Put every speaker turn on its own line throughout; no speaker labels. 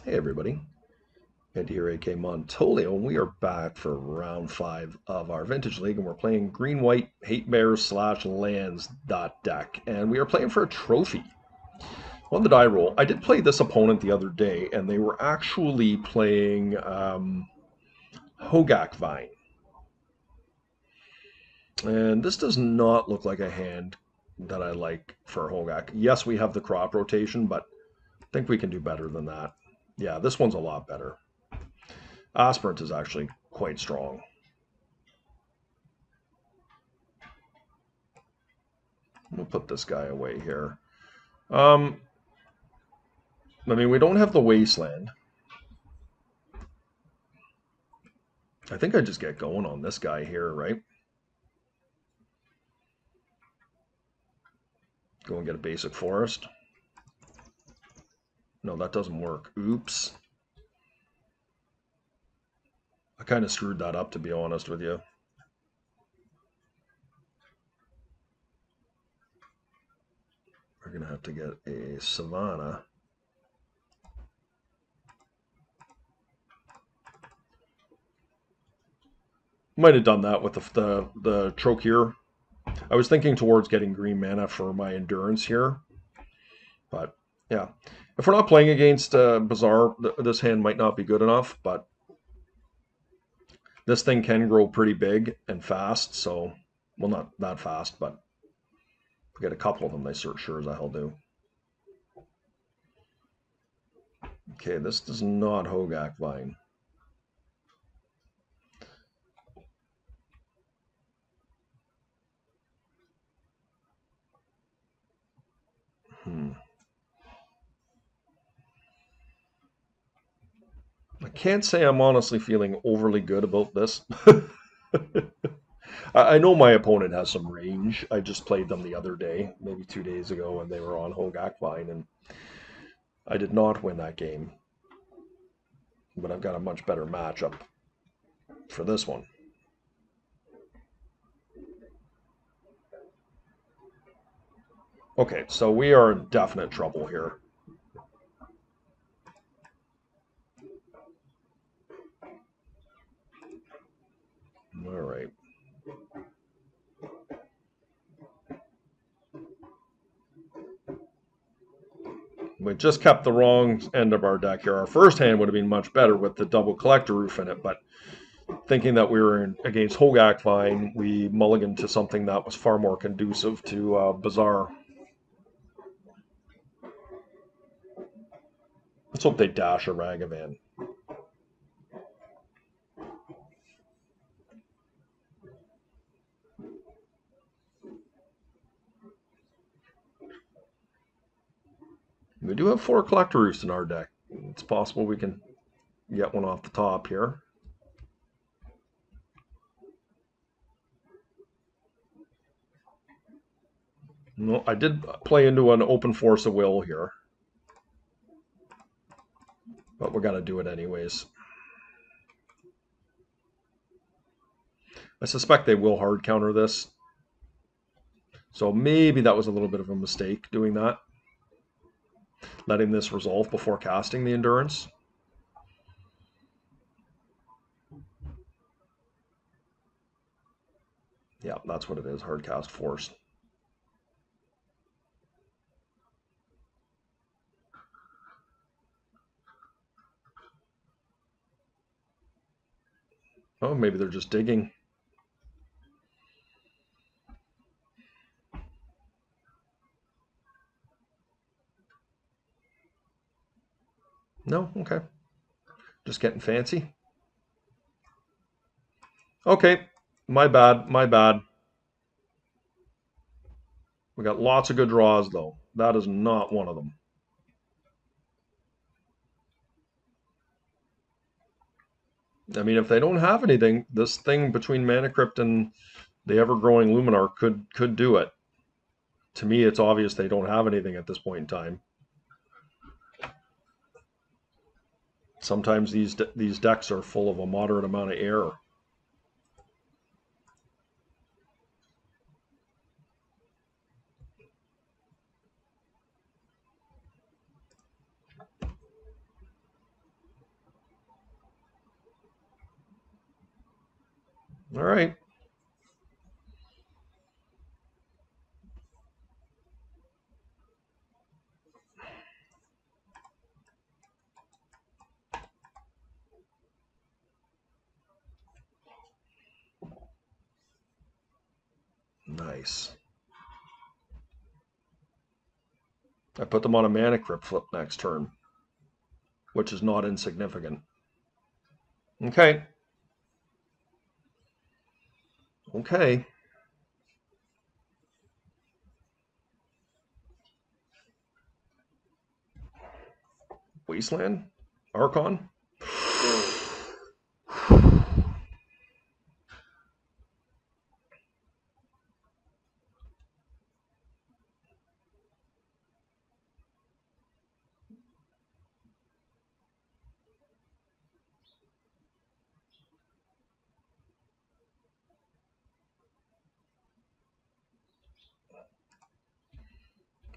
Hey everybody, Ed here, AK Montolio, and we are back for round 5 of our Vintage League, and we're playing Green-White Hate Bears / Lands deck, and we are playing for a trophy. On the die roll, I did play this opponent the other day, and they were actually playing Hogak Vine. And this does not look like a hand that I like for Hogak. Yes, we have the crop rotation, but I think we can do better than that. Yeah, this one's a lot better. Aspirant is actually quite strong. We'll put this guy away here. I mean, we don't have the Wasteland. I think I just get going on this guy here, right? Go and get a basic forest. No, that doesn't work. Oops. I kind of screwed that up, to be honest with you. We're going to have to get a Savannah. Might have done that with the Trocure. I was thinking towards getting green mana for my endurance here. But, yeah. If we're not playing against Bazaar, this hand might not be good enough, but this thing can grow pretty big and fast, so, well, not that fast, but if we get a couple of them, they sure as hell do. Okay, this does not Hogak Vine. I can't say I'm honestly feeling overly good about this. I know my opponent has some range. I just played them the other day, maybe 2 days ago, and they were on Hogak Vine, and I did not win that game. But I've got a much better matchup for this one. Okay, so we are in definite trouble here. All right. We just kept the wrong end of our deck here. Our first hand would have been much better with the double collector roof in it, but thinking that we were against Hogak Vine, we mulliganed to something that was far more conducive to Bazaar. Let's hope they dash a Ragavan. We do have 4 collector roofs in our deck. It's possible we can get one off the top here. No, I did play into an open force of will here. But we're going to do it anyways. I suspect they will hard counter this. So maybe that was a little bit of a mistake doing that. Letting this resolve before casting the endurance. Yeah, that's what it is, hard cast force. Oh, maybe they're just digging. No? Okay. Just getting fancy. Okay. My bad. My bad. We got lots of good draws, though. That is not one of them. I mean, if they don't have anything, this thing between Mana Crypt and the ever-growing Luminar could do it. To me, it's obvious they don't have anything at this point in time. Sometimes these decks are full of a moderate amount of error. All right. Nice. I put them on a mana crypt flip next turn, which is not insignificant. Okay. Okay. Wasteland? Archon?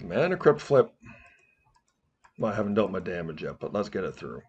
Mana crypt flip. Well, I haven't dealt my damage yet, but let's get it through.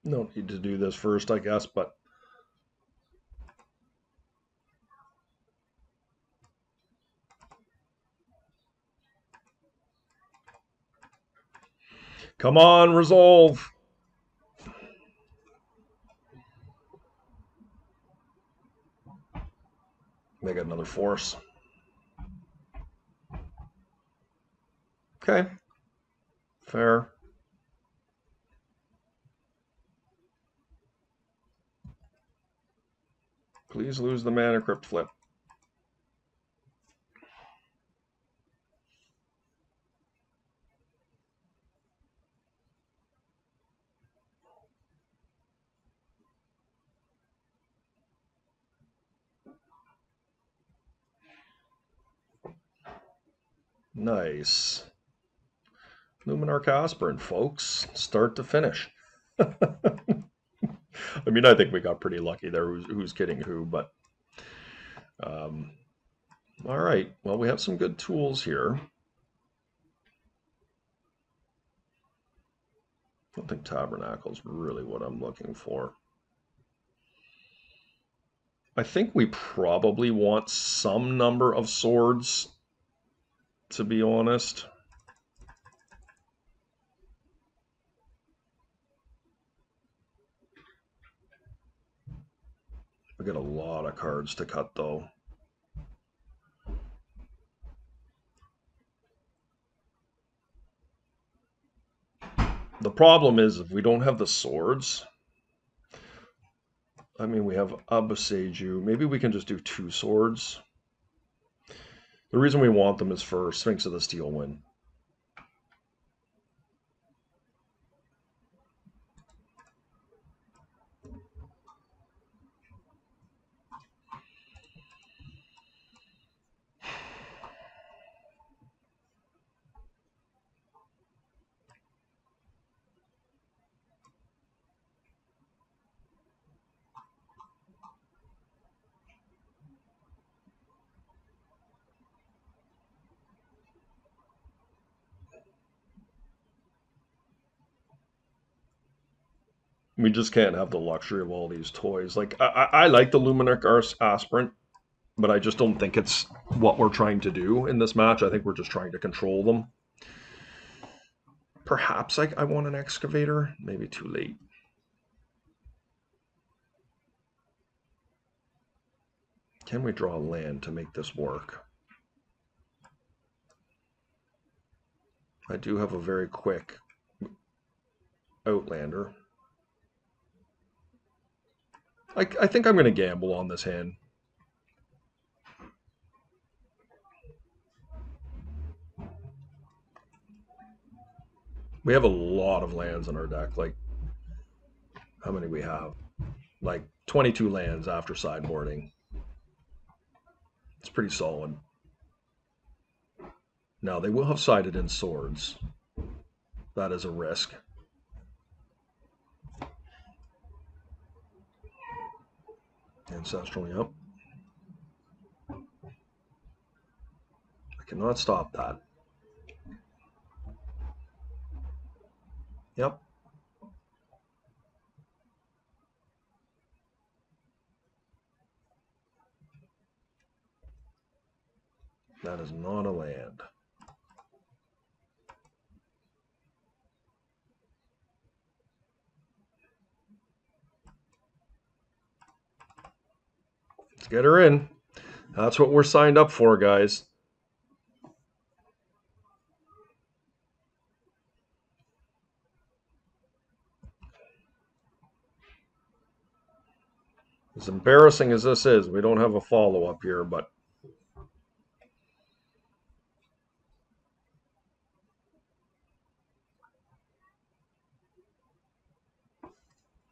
No need to do this first, I guess, but come on, resolve. Make it another force. Okay. Fair. Please lose the mana crypt flip. Nice. Luminarch Aspirant, folks. Start to finish. I mean, I think we got pretty lucky there. Who's kidding who? But all right. Well, we have some good tools here. I don't think Tabernacle is really what I'm looking for. I think we probably want some number of swords, to be honest. We got a lot of cards to cut, though. The problem is if we don't have the swords, I mean, we have Abuseju. Maybe we can just do 2 swords. The reason we want them is for Sphinx of the Steel Wind. We just can't have the luxury of all these toys. Like, I like the Luminarch Aspirant, but I just don't think it's what we're trying to do in this match. I think we're just trying to control them. Perhaps I want an Excavator. Maybe too late. Can we draw land to make this work? I do have a very quick Outlander. I think I'm going to gamble on this hand. We have a lot of lands in our deck. Like, how many we have? Like 22 lands after sideboarding. It's pretty solid. Now, they will have sided in swords. That is a risk. Ancestral, yep. I cannot stop that. Yep. That is not a land. Let's get her in. That's what we're signed up for, guys. As embarrassing as this is, we don't have a follow-up here, but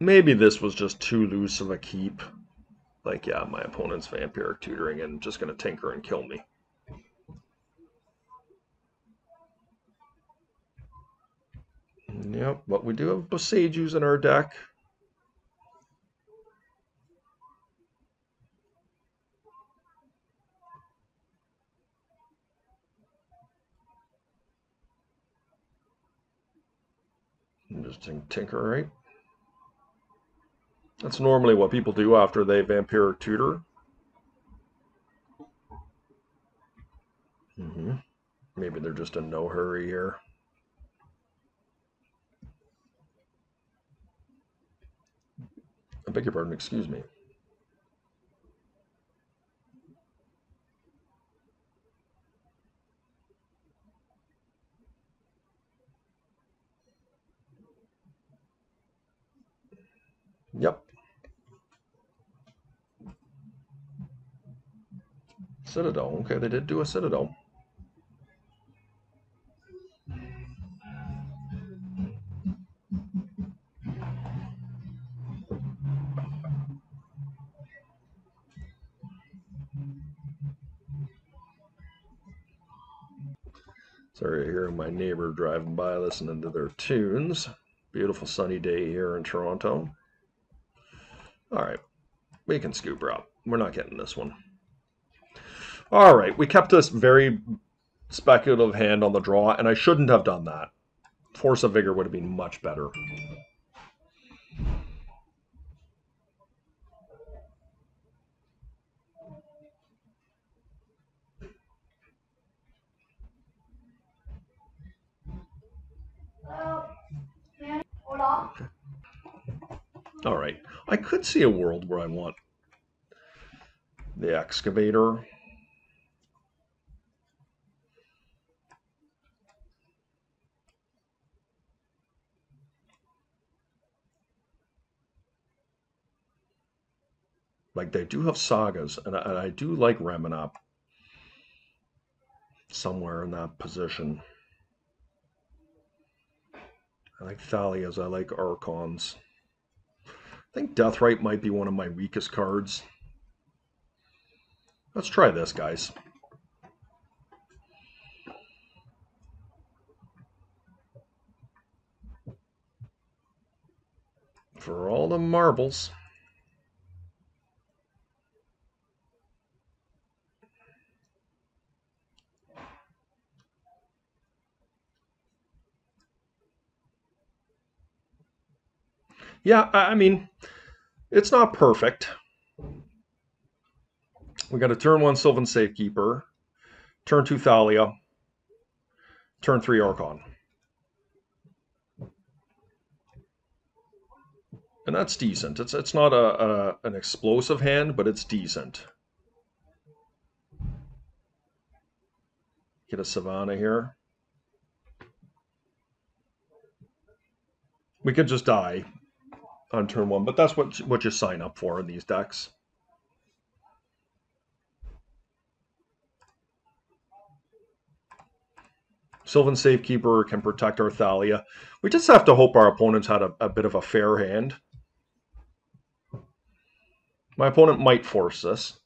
maybe this was just too loose of a keep. Like, yeah, my opponent's vampiric tutoring and just going to tinker and kill me. Yep, but we do have Boseijus in our deck. Just tinker, right? That's normally what people do after they vampiric tutor. Maybe they're just in no hurry here. I beg your pardon, excuse me. Yep. Citadel. Okay, they did do a Citadel. Sorry, hearing my neighbor driving by listening to their tunes. Beautiful sunny day here in Toronto. All right, we can scoop her up. We're not getting this one. All right, we kept this very speculative hand on the draw, and I shouldn't have done that. Force of Vigor would have been much better. All right, I could see a world where I want the Excavator. Like, they do have sagas, and I do like Remina somewhere in that position. I like Thalias, I like Archons. I think Deathrite might be one of my weakest cards. Let's try this, guys. For all the marbles. Yeah, I mean, it's not perfect. We got a turn 1 Sylvan Safekeeper, turn 2 Thalia, turn 3 Archon. And that's decent. It's not an explosive hand, but it's decent. Get a Savannah here. We could just die on turn 1, but that's what you sign up for in these decks. Sylvan Safekeeper can protect our Thalia. We just have to hope our opponents had a bit of a fair hand. My opponent might force this.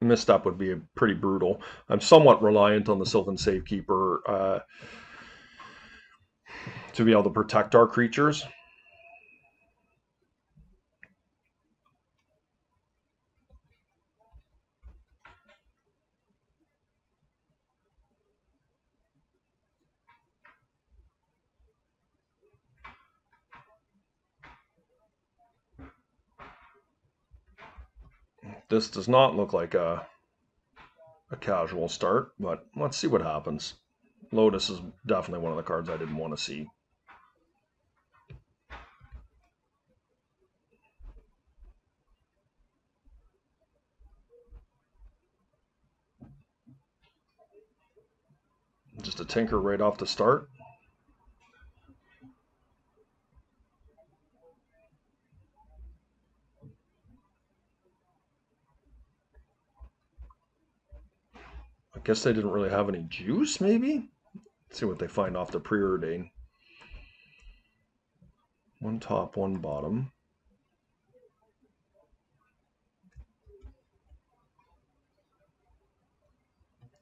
Misstep would be pretty brutal. I'm somewhat reliant on the Sylvan Safekeeper to be able to protect our creatures. This does not look like a casual start, but let's see what happens. Lotus is definitely one of the cards I didn't want to see. Just a tinker right off the start. I guess they didn't really have any juice, maybe? Let's see what they find off the preordain. One top, one bottom.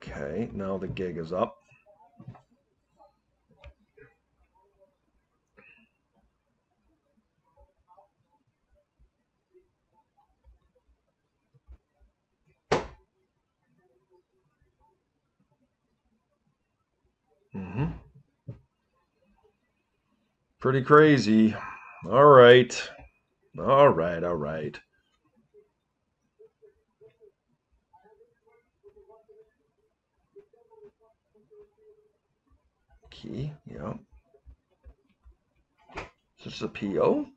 Okay, now the gig is up. Pretty crazy. All right. All right, all right. Key, yeah. Is this a PO?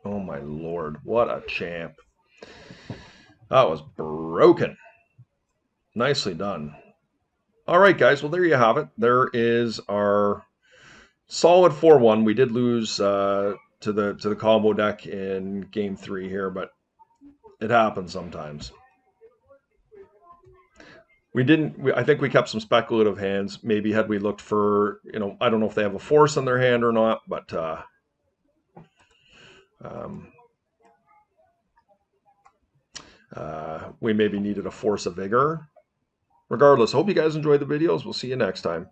Oh my lord, what a champ. That was broken. Nicely done. All right, guys. Well, there you have it. There is our solid 4-1. We did lose to the combo deck in game 3 here, but it happens sometimes. We didn't. I think we kept some speculative hands. Maybe had we looked for, I don't know if they have a force in their hand or not, but um, we maybe needed a force of vigor. Regardless, hope you guys enjoyed the videos. We'll see you next time.